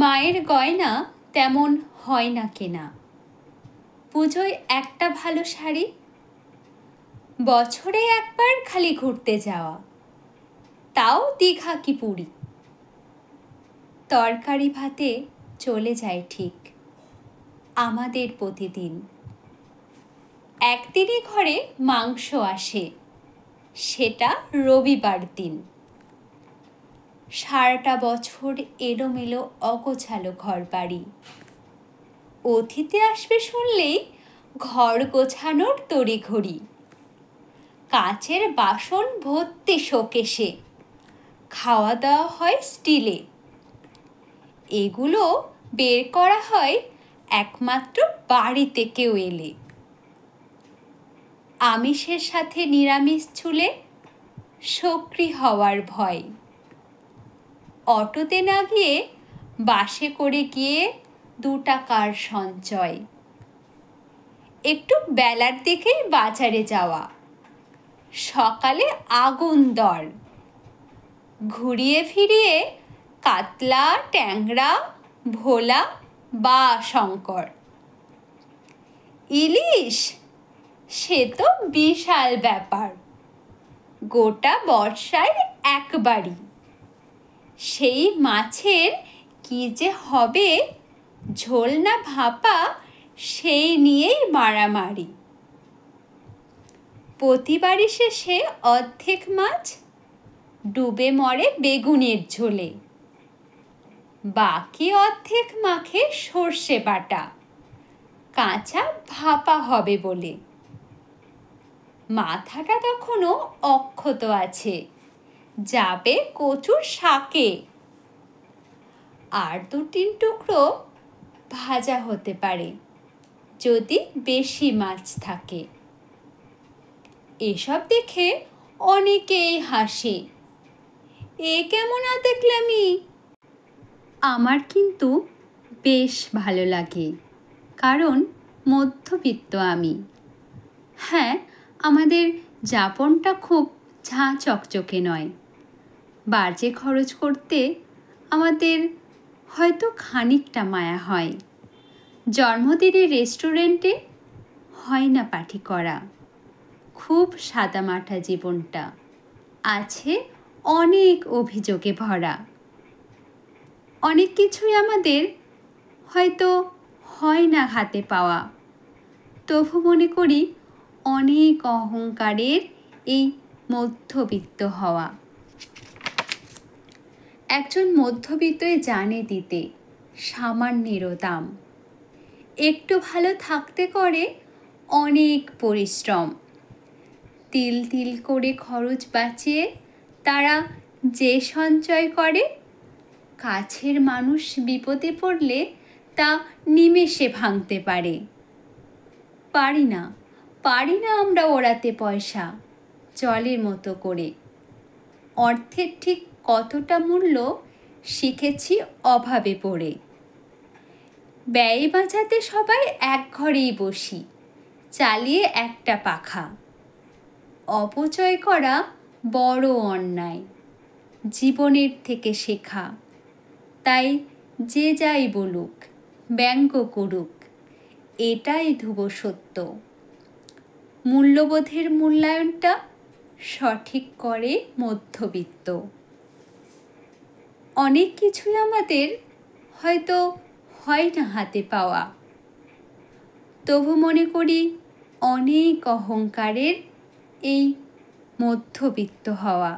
মায়ের গয়না তেমন হয় না কেনা, পুজোয় একটা ভালো শাড়ি, বছরে একবার খালি ঘুরতে যাওয়া, তাও দীঘা কি পুরী। তরকারি ভাতে চলে যায় ঠিক আমাদের প্রতিদিন। একদিনই ঘরে মাংস আসে, সেটা রবিবার দিন। সারাটা বছর এলোমেলো অগোছালো ঘর বাড়ি, অতিথি আসবে শুনলেই ঘর গোছানোর তড়িঘড়ি। কাচের বাসন ভর্তি শোকেসে, খাওয়া দাওয়া হয় স্টিলে। এগুলো বের করা হয় একমাত্র বাড়িতে কেউ এলে। আমিষের সাথে নিরামিষ ছুলে সক্রি হওয়ার ভয়। অটোতে না গিয়ে বাসে করে গিয়ে 2 টাকার সঞ্চয়। একটু বেলার দিকেই বাজারে যাওয়া, সকালে আগুন দর। ঘুরিয়ে ফিরিয়ে কাতলা, ট্যাংরা, ভোলা বা শঙ্কর। ইলিশ, সে তো বিশাল ব্যাপার, গোটা বর্ষায় একবারই। সেই মাছের কি যে হবে, ঝোল না ভাপা, সেই নিয়েই মারামারি। প্রতিবারই শেষে অর্ধেক মাছ ডুবে মরে বেগুনের ঝোলে, বাকি অর্ধেক মাখে সর্ষে বাটা, কাঁচা ভাপা হবে বলে। মাথাটা তখনও অক্ষত আছে, যাবে কচুর শাকে। আর 2-3 টুকরো ভাজা হতে পারে যদি বেশি মাছ থাকে। এসব দেখে অনেকেই হাসে, এ কেমন দেখলামি। আমার কিন্তু বেশ ভালো লাগে, কারণ মধ্যবিত্ত আমি। হ্যাঁ, আমাদের যাপনটা খুব ঝাঁ চকচকে নয়। বাজে খরচ করতে আমাদের হয়তো খানিকটা মায়া হয়। জন্মদিনের রেস্টুরেন্টে হয় না পার্টি করা। খুব সাদামাটা জীবনটা, আছে অনেক অভিযোগে ভরা। অনেক কিছুই আমাদের হয়তো হয় না হাতে পাওয়া, তবু মনে করি অনেক অহংকারের এই মধ্যবিত্ত হওয়া। একজন মধ্যবিত্তই জানে দিতে সামান্যেরও দাম। একটু ভালো থাকতে করে অনেক পরিশ্রম। তিল তিল করে খরচ বাঁচিয়ে তারা যে সঞ্চয় করে, কাছের মানুষ বিপদে পড়লে তা নিমেষে ভাঙতে পারে। পারি না আমরা ওড়াতে পয়সা জলের মতো করে। অর্থের ঠিক কতটা মূল্য শিখেছি অভাবে পড়ে। ব্যয় বাঁচাতে সবাই এক ঘরেই বসি, চালিয়ে একটা পাখা। অপচয় করা বড় অন্যায়, জীবনের থেকে শেখা। তাই যে যাই বলুক, ব্যঙ্গ করুক, এটাই ধ্রুব সত্য। মূল্যবোধের মূল্যায়নটা সঠিক করে মধ্যবিত্ত। অনেক কিছুই আমাদের হয়তো হয় না হাতে পাওয়া, তবু মনে করি অনেক অহংকারের এই মধ্যবিত্ত হওয়া।